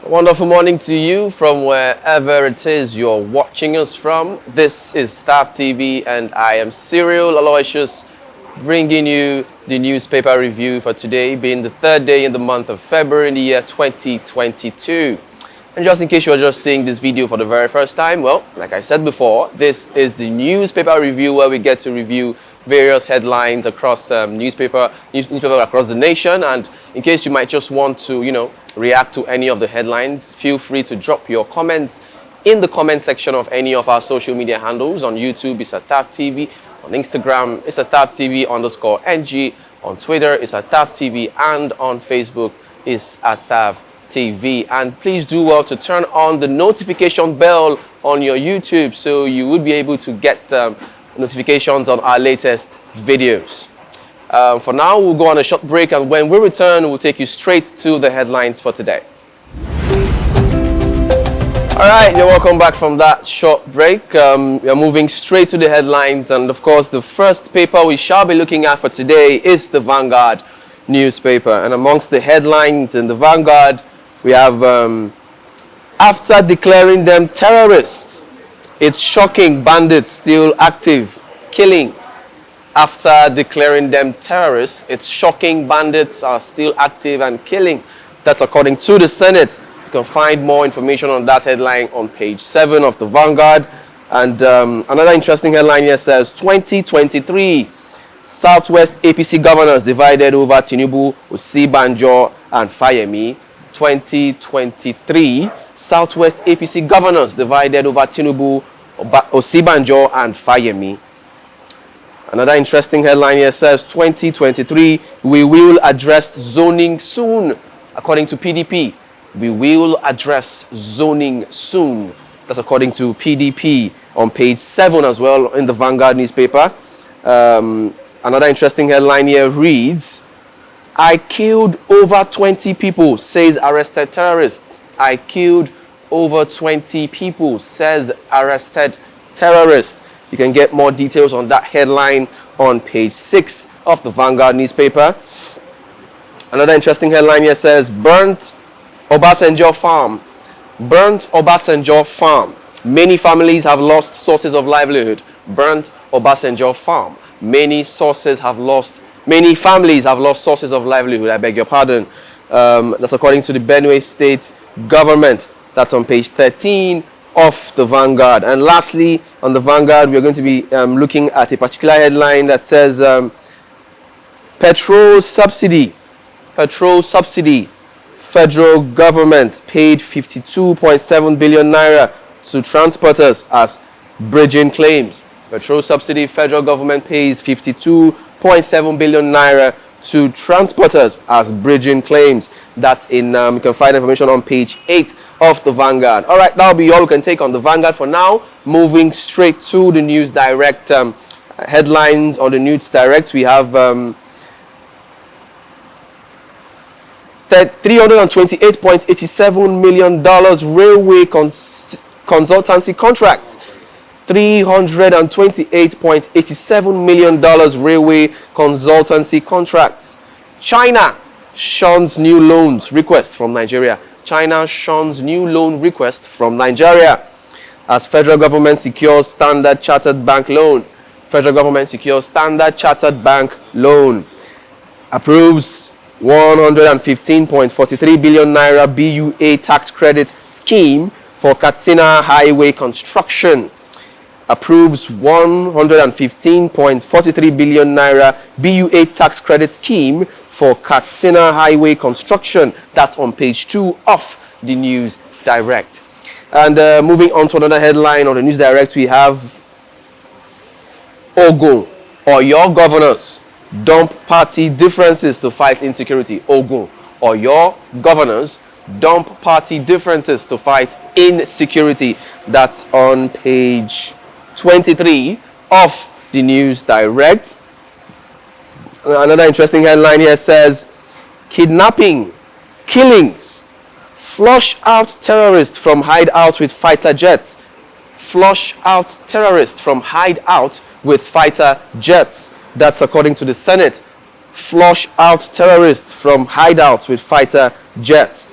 Wonderful morning to you from wherever it is you're watching us from. This is Thav TV and I am Cyril Aloysius bringing you the newspaper review for today, being the third day in the month of February in the year 2022. And just in case you're just seeing this video for the very first time, well, like I said before, this is the newspaper review where we get to review various headlines across newspaper across the nation. And in case you might just want to, react to any of the headlines, feel free to drop your comments in the comment section of any of our social media handles. On YouTube, it's at Thav TV. On Instagram, it's at Thav TV_NG. On Twitter, it's at Thav TV. And on Facebook, it's at Thav TV. And please do well to turn on the notification bell on your YouTube so you would be able to get notifications on our latest videos. For now, we'll go on a short break, and when we return, we'll take you straight to the headlines for today. All right, you're welcome back from that short break. We're moving straight to the headlines, and of course, the first paper we shall be looking at for today is the Vanguard newspaper. And amongst the headlines in the Vanguard, we have, after declaring them terrorists, it's shocking bandits still active, killing. After declaring them terrorists, it's shocking bandits are still active and killing. That's according to the Senate. You can find more information on that headline on page 7 of the Vanguard. And another interesting headline here says, 2023, Southwest APC governors divided over Tinubu, Osibanjo, and Fayemi. 2023, Southwest APC governors divided over Tinubu, Osibanjo, and Fayemi. Another interesting headline here says, 2023, we will address zoning soon. According to PDP, we will address zoning soon. That's according to PDP on page 7 as well in the Vanguard newspaper. Another interesting headline here reads, I killed over 20 people, says arrested terrorist. I killed over 20 people, says arrested terrorist. You can get more details on that headline on page 6 of the Vanguard newspaper. Another interesting headline here says, burnt Obasanjo farm. Burnt Obasanjo farm. Many families have lost sources of livelihood. Burnt Obasanjo farm. Many families have lost sources of livelihood. I beg your pardon. That's according to the Benue State government. That's on page 13 of the Vanguard. And lastly, on the Vanguard, we are going to be looking at a particular headline that says petrol subsidy, federal government paid 52.7 billion naira to transporters as bridging claims. Petrol subsidy, federal government pays 52.7 billion naira to transporters as bridging claims. That's in, you can find information on page 8 of the Vanguard. All right, that'll be all we can take on the Vanguard for now. Moving straight to the News Direct headlines. On the News Direct, we have $328.87 million railway consultancy contracts. $328.87 million railway consultancy contracts. China shuns new loans request from Nigeria. China shuns new loan request from Nigeria as federal government secures Standard Chartered Bank loan. Federal government secures Standard Chartered Bank loan. Approves 115.43 billion naira BUA tax credit scheme for Katsina highway construction. Approves 115.43 billion naira BUA tax credit scheme for Katsina highway construction. That's on page 2 of the News Direct. And moving on to another headline on the News Direct, we have Ogun, or your governors dump party differences to fight insecurity. Ogun, or your governors dump party differences to fight insecurity. That's on page 23 of the News Direct. Another interesting headline here says, kidnapping, killings, flush out terrorists from hideout with fighter jets. Flush out terrorists from hideout with fighter jets. That's according to the Senate. Flush out terrorists from hideouts with fighter jets.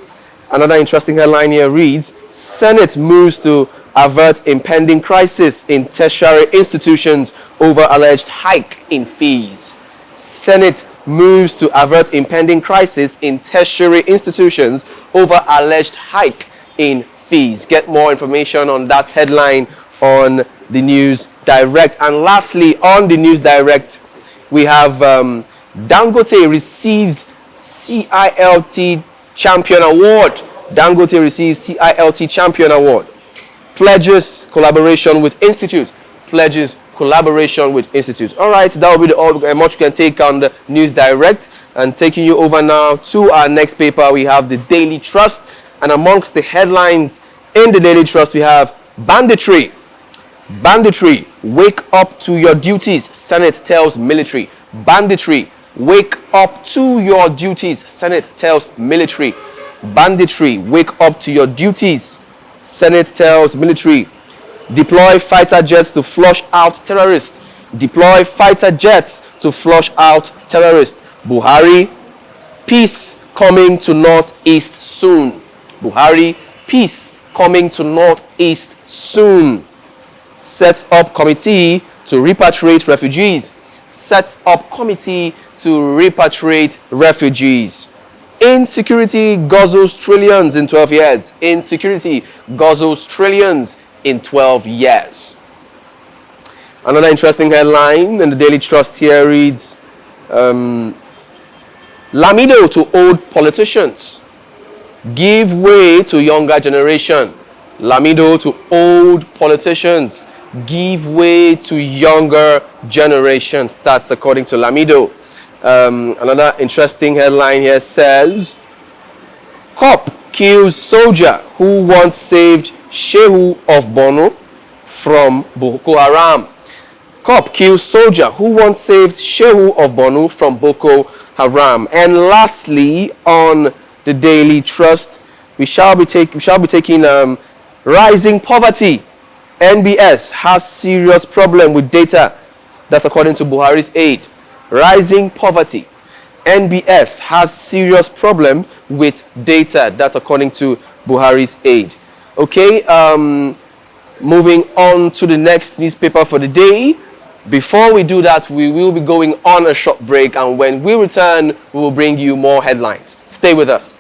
Another interesting headline here reads, Senate moves to avert impending crisis in tertiary institutions over alleged hike in fees. Senate moves to avert impending crisis in tertiary institutions over alleged hike in fees. Get more information on that headline on the News Direct. And lastly, on the News Direct, we have Dangote receives CILT Champion Award. Dangote receives CILT Champion Award. Pledges collaboration with Institute. Pledges collaboration with Institute. All right, that will be all much we can take on the News Direct. And taking you over now to our next paper, we have the Daily Trust. And amongst the headlines in the Daily Trust, we have banditry. Banditry, wake up to your duties, Senate tells military. Banditry, wake up to your duties, Senate tells military. Banditry, wake up to your duties, Senate tells military. Deploy fighter jets to flush out terrorists. Deploy fighter jets to flush out terrorists. Buhari, peace coming to Northeast soon. Buhari, peace coming to Northeast soon. Sets up committee to repatriate refugees. Sets up committee to repatriate refugees. Insecurity guzzles trillions in 12 years. Insecurity guzzles trillions in 12 years. Another interesting headline in the Daily Trust here reads, Lamido to old politicians. Give way to younger generation. Lamido to old politicians. Give way to younger generations. That's according to Lamido. Another interesting headline here says, Cop kills soldier who once saved Shehu of Borno from Boko Haram. Cop kills soldier who once saved Shehu of Borno from Boko Haram. And lastly, on the Daily Trust, we shall be taking rising poverty. NBS has serious problem with data. That's according to Buhari's aide. Rising poverty. NBS has serious problem with data. That's according to Buhari's aide. Okay, moving on to the next newspaper for the day. Before we do that, we will be going on a short break, and when we return, we will bring you more headlines. Stay with us.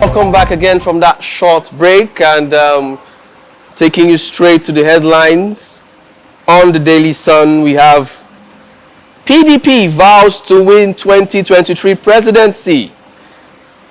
Welcome back again from that short break, and taking you straight to the headlines. On the Daily Sun, we have PDP vows to win 2023 presidency.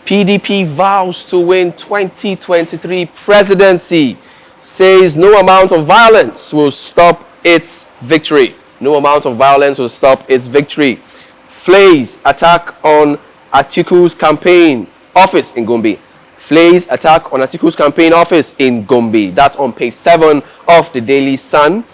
PDP vows to win 2023 presidency. Says no amount of violence will stop its victory. No amount of violence will stop its victory. Flays attack on Atiku's campaign office in Gombe. Flays attack on Atiku's campaign office in Gombe. That's on page 7 of the Daily Sun.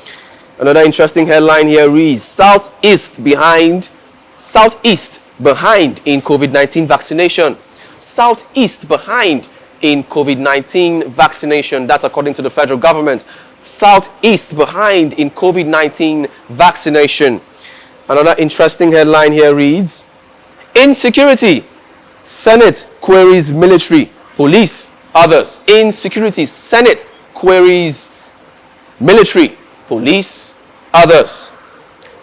Another interesting headline here reads, Southeast behind in COVID-19 vaccination. Southeast behind in COVID-19 vaccination. That's according to the federal government. Southeast behind in COVID-19 vaccination. Another interesting headline here reads, Insecurity, Senate queries military, police, others. Insecurity, Senate queries military, police, others.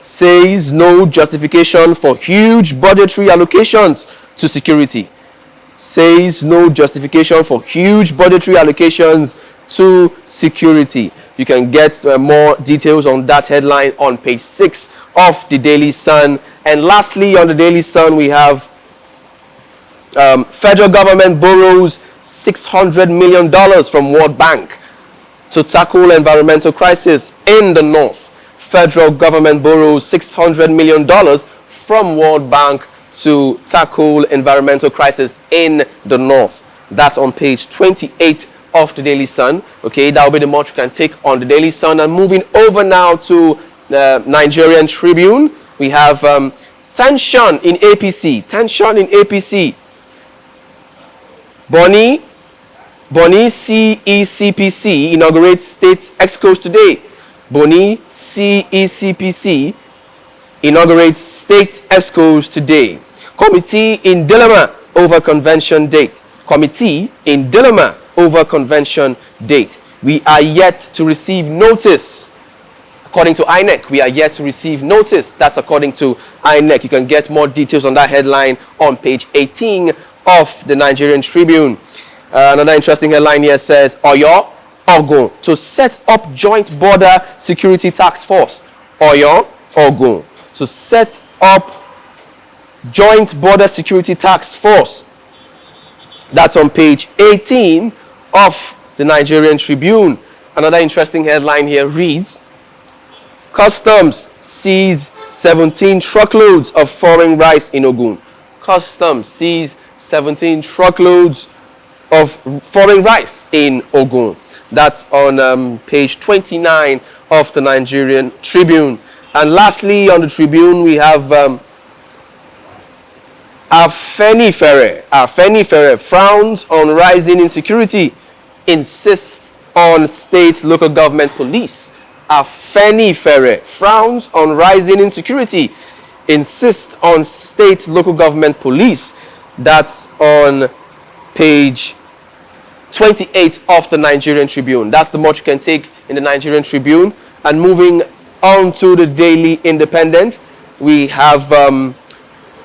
Says no justification for huge budgetary allocations to security. Says no justification for huge budgetary allocations to security. You can get more details on that headline on page 6 of the Daily Sun. And lastly, on the Daily Sun, we have federal government borrows $600 million from World Bank to tackle environmental crisis in the north. Federal government borrows $600 million from World Bank to tackle environmental crisis in the north. That's on page 28 of the Daily Sun. Okay, that will be the much we can take on the Daily Sun. And moving over now to the Nigerian Tribune, we have tension in APC. Tension in APC. Bonny CECPC inaugurates state excos today. Bonny CECPC inaugurates state excos today. Committee in dilemma over convention date. Committee in dilemma over convention date. We are yet to receive notice. According to INEC, we are yet to receive notice. That's according to INEC. You can get more details on that headline on page 18 of the Nigerian Tribune. Another interesting headline here says, Oyo, Ogun, to set up joint border security task force. Oyo, Ogun, to set up joint border security task force. That's on page 18 of the Nigerian Tribune. Another interesting headline here reads, Customs seize 17 truckloads of foreign rice in Ogun. Customs seize 17 truckloads of foreign rice in Ogun. That's on page 29 of the Nigerian Tribune. And lastly, on the Tribune, we have Afenifere frowns on rising insecurity, insists on state local government police. Afenifere frowns on rising insecurity, insists on state local government police. That's on page 28 of the Nigerian Tribune. That's the much you can take in the Nigerian Tribune. And moving on to the Daily Independent, we have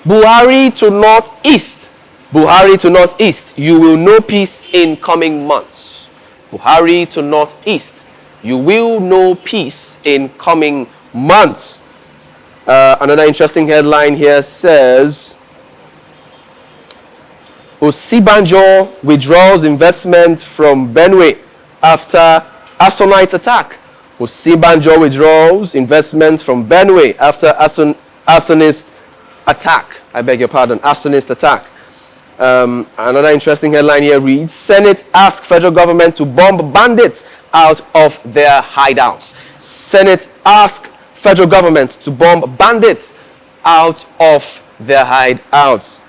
Buhari to Northeast. Buhari to Northeast. You will know peace in coming months. Buhari to Northeast. You will know peace in coming months. Another interesting headline here says, Osibanjo withdraws investment from Benue after Arsonite attack. Osibanjo withdraws investment from Benue after arsonist attack. I beg your pardon, arsonist attack. Another interesting headline here reads, Senate asks federal government to bomb bandits out of their hideouts. Senate asks federal government to bomb bandits out of their hideouts.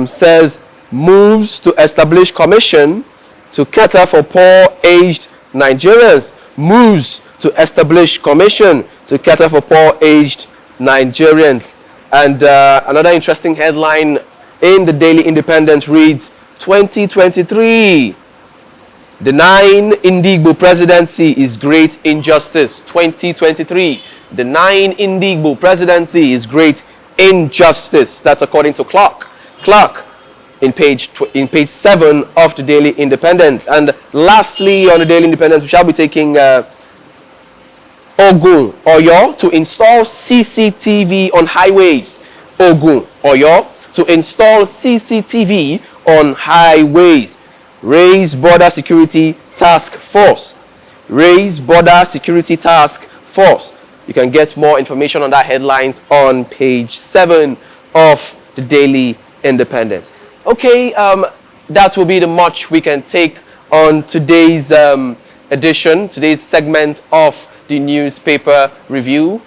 Says, moves to establish commission to cater for poor aged Nigerians. Moves to establish commission to cater for poor aged Nigerians. And another interesting headline in the Daily Independent reads, 2023, denying Indigbo presidency is great injustice. 2023, denying Indigbo presidency is great injustice. That's according to Clark in page 7 of the Daily Independent. And lastly, on the Daily Independent, we shall be taking Ogun, Oyo, to install CCTV on highways. Ogun, Oyo, to install CCTV on highways. Raise border security task force. Raise border security task force. You can get more information on that headlines on page 7 of the Daily Independent. Okay, that will be the much we can take on today's edition, today's segment of the newspaper review.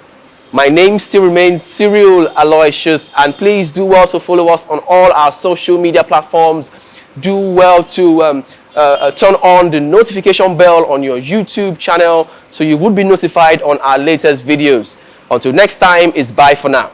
My name still remains Cyril Aloysius, and please do well to follow us on all our social media platforms. Do well to turn on the notification bell on your YouTube channel so you would be notified on our latest videos. Until next time, it's bye for now.